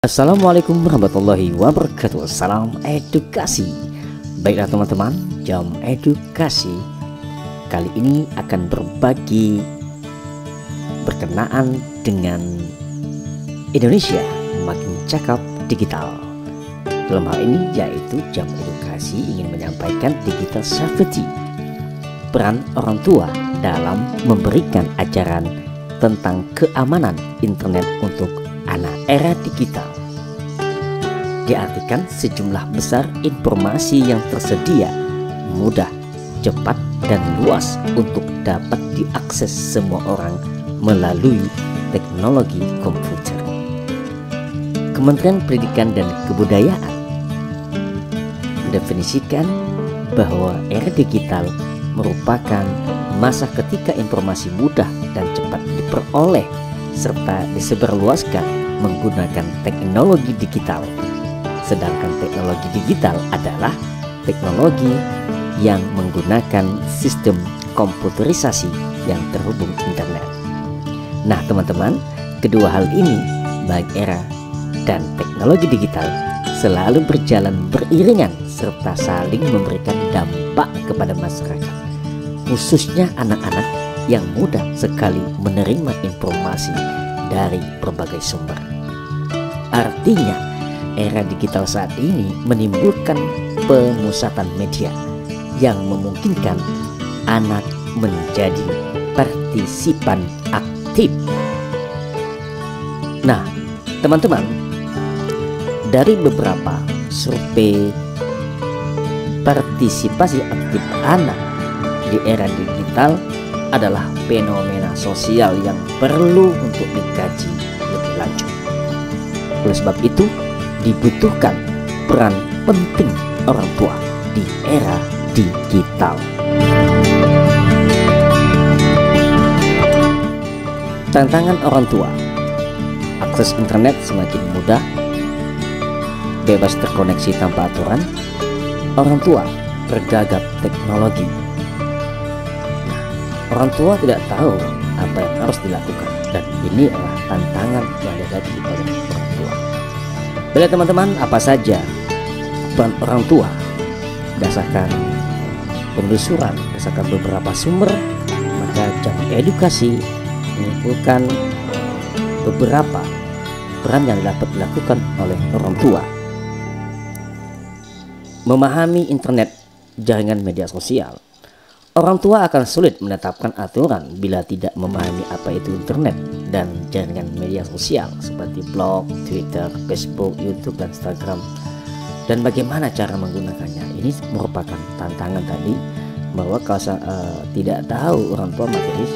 Assalamualaikum warahmatullahi wabarakatuh. Salam edukasi. Baiklah teman-teman, jam edukasi kali ini akan berbagi berkenaan dengan Indonesia makin cakap digital. Dalam hal ini yaitu jam edukasi ingin menyampaikan digital safety, peran orang tua dalam memberikan ajaran tentang keamanan internet untuk anak. Era digital diartikan sejumlah besar informasi yang tersedia mudah, cepat, dan luas untuk dapat diakses semua orang melalui teknologi komputer. Kementerian Pendidikan dan Kebudayaan mendefinisikan bahwa era digital merupakan masa ketika informasi mudah dan cepat diperoleh serta disebarluaskan menggunakan teknologi digital. Sedangkan teknologi digital adalah teknologi yang menggunakan sistem komputerisasi yang terhubung internet. Nah teman-teman, kedua hal ini baik era dan teknologi digital selalu berjalan beriringan serta saling memberikan dampak kepada masyarakat, khususnya anak-anak yang mudah sekali menerima informasi dari berbagai sumber. Artinya, era digital saat ini menimbulkan pemusatan media yang memungkinkan anak menjadi partisipan aktif. Nah, teman-teman, dari beberapa survei partisipasi aktif anak di era digital adalah fenomena sosial yang perlu untuk dikaji lebih lanjut. Oleh sebab itu, dibutuhkan peran penting orang tua di era digital. Tantangan orang tua: akses internet semakin mudah, bebas terkoneksi tanpa aturan, orang tua bergagap teknologi. Orang tua tidak tahu apa yang harus dilakukan, dan ini adalah tantangan yang dihadapi oleh orang tua. Baiklah teman-teman, apa saja peran orang tua? Berdasarkan penelusuran, berdasarkan beberapa sumber, maka jam edukasi menyimpulkan beberapa peran yang dapat dilakukan oleh orang tua. Memahami internet, jaringan media sosial. Orang tua akan sulit menetapkan aturan bila tidak memahami apa itu internet dan jaringan media sosial seperti blog, Twitter, Facebook, YouTube, dan Instagram, dan bagaimana cara menggunakannya. Ini merupakan tantangan tadi, bahwa kalau tidak tahu orang tua materi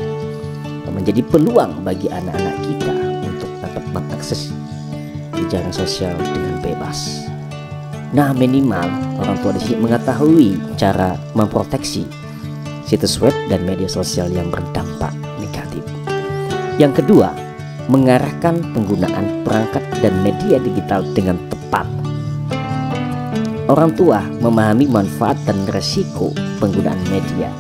menjadi peluang bagi anak-anak kita untuk dapat mengakses jaringan sosial dengan bebas. Nah, minimal orang tua di sini mengetahui cara memproteksi situs web dan media sosial yang berdampak negatif. Yang kedua, mengarahkan penggunaan perangkat dan media digital dengan tepat. Orang tua memahami manfaat dan resiko penggunaan media,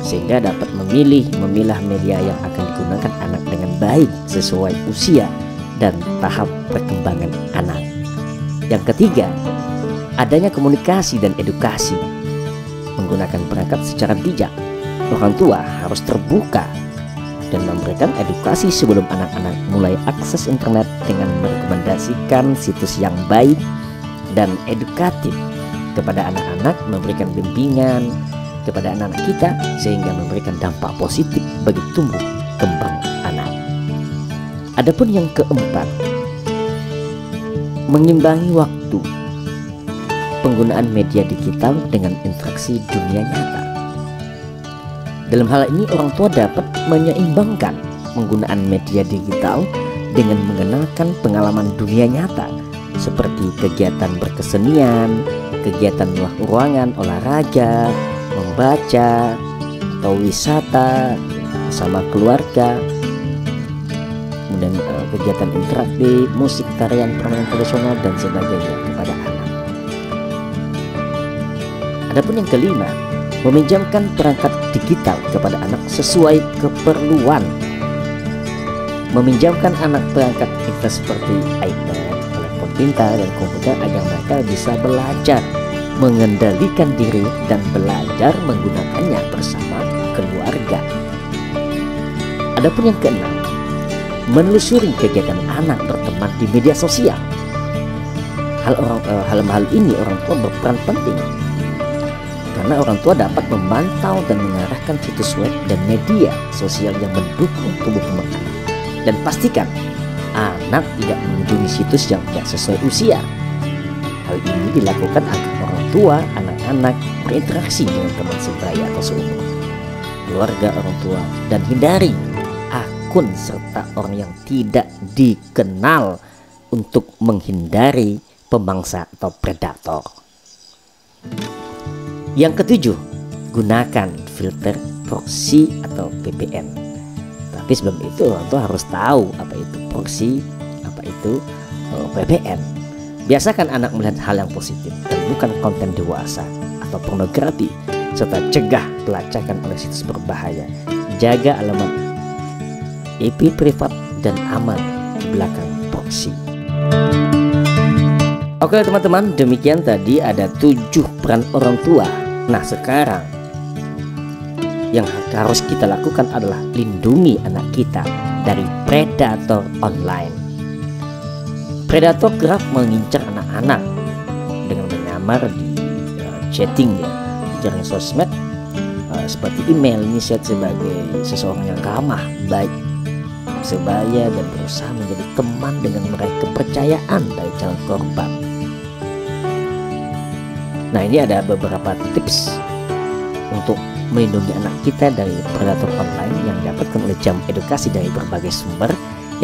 sehingga dapat memilah media yang akan digunakan anak dengan baik sesuai usia dan tahap perkembangan anak. Yang ketiga, adanya komunikasi dan edukasi. Menggunakan perangkat secara bijak, orang tua harus terbuka dan memberikan edukasi sebelum anak-anak mulai akses internet dengan merekomendasikan situs yang baik dan edukatif kepada anak-anak, memberikan bimbingan kepada anak-anak kita sehingga memberikan dampak positif bagi tumbuh kembang anak. Adapun yang keempat, mengimbangi waktu penggunaan media digital dengan interaksi dunia nyata. Dalam hal ini, orang tua dapat menyeimbangkan penggunaan media digital dengan mengenalkan pengalaman dunia nyata seperti kegiatan berkesenian, kegiatan luar ruangan, olahraga, membaca, atau wisata bersama keluarga, kemudian kegiatan interaktif, musik, tarian, permainan tradisional, dan sebagainya kepada anak. Adapun yang kelima, meminjamkan perangkat digital kepada anak sesuai keperluan. Meminjamkan anak perangkat kita seperti iPad, pintar dan komputer agar mereka bisa belajar mengendalikan diri dan belajar menggunakannya bersama keluarga. Adapun yang keenam, menelusuri kegiatan anak berteman di media sosial. Hal ini orang tua berperan penting karena orang tua dapat memantau dan mengarahkan situs web dan media sosial yang mendukung tumbuh kembang anak, dan pastikan anak tidak mengunjungi situs yang tidak sesuai usia. Hal ini dilakukan agar orang tua anak-anak berinteraksi dengan teman sebaya atau seumur, keluarga orang tua, dan hindari akun serta orang yang tidak dikenal untuk menghindari pemangsa atau predator. Yang ketujuh, gunakan filter proxy atau VPN. Tapi sebelum itu orang tua harus tahu apa itu proxy, apa itu VPN. Biasakan anak melihat hal yang positif dan bukan konten dewasa atau pornografi, serta cegah pelacakan oleh situs berbahaya. Jaga alamat IP privat dan aman di belakang proxy. Oke teman-teman, demikian tadi ada 7 peran orang tua. Nah sekarang yang harus kita lakukan adalah lindungi anak kita dari predator online. Predator kerap mengincar anak-anak dengan menyamar di chatting ya, di jaringan sosmed seperti email, inisiat sebagai seseorang yang ramah, baik, sebaya, dan berusaha menjadi teman dengan meraih kepercayaan dari calon korban. Nah ini ada beberapa tips untuk melindungi anak kita dari predator online yang didapatkan oleh Jam Edukasi dari berbagai sumber.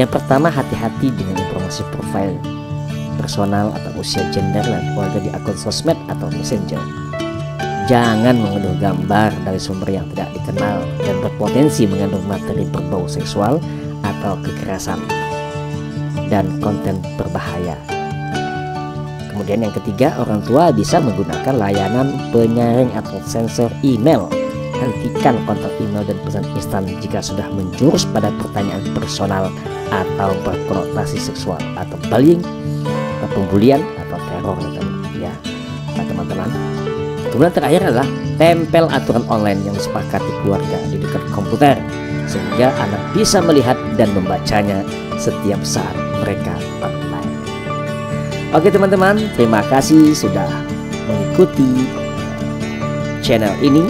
Yang pertama, hati-hati dengan informasi profil personal atau usia, gender, dan keluarga di akun sosmed atau messenger. Jangan mengunduh gambar dari sumber yang tidak dikenal dan berpotensi mengandung materi berbau seksual atau kekerasan dan konten berbahaya. Kemudian yang ketiga, orang tua bisa menggunakan layanan penyaring atau sensor email. Hentikan kontak email dan pesan instan jika sudah menjurus pada pertanyaan personal atau berkonotasi seksual atau bullying, pembulian atau teror ya teman-teman. Kemudian terakhir adalah tempel aturan online yang disepakati keluarga di dekat komputer sehingga anak bisa melihat dan membacanya setiap saat mereka online. Oke teman-teman, terima kasih sudah mengikuti channel ini.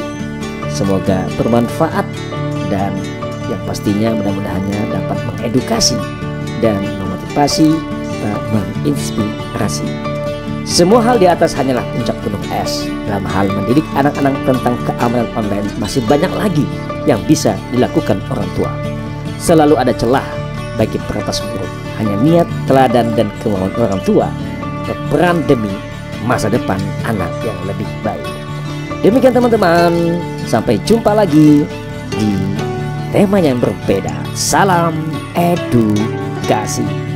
Semoga bermanfaat dan yang pastinya mudah-mudahannya dapat mengedukasi dan memotivasi serta menginspirasi. Semua hal di atas hanyalah puncak gunung es. Dalam hal mendidik anak-anak tentang keamanan online masih banyak lagi yang bisa dilakukan orang tua. Selalu ada celah bagi peretas buruk. Hanya niat, teladan, dan kemauan orang tua berperan demi masa depan anak yang lebih baik. Demikian teman-teman, sampai jumpa lagi di tema yang berbeda. Salam edukasi.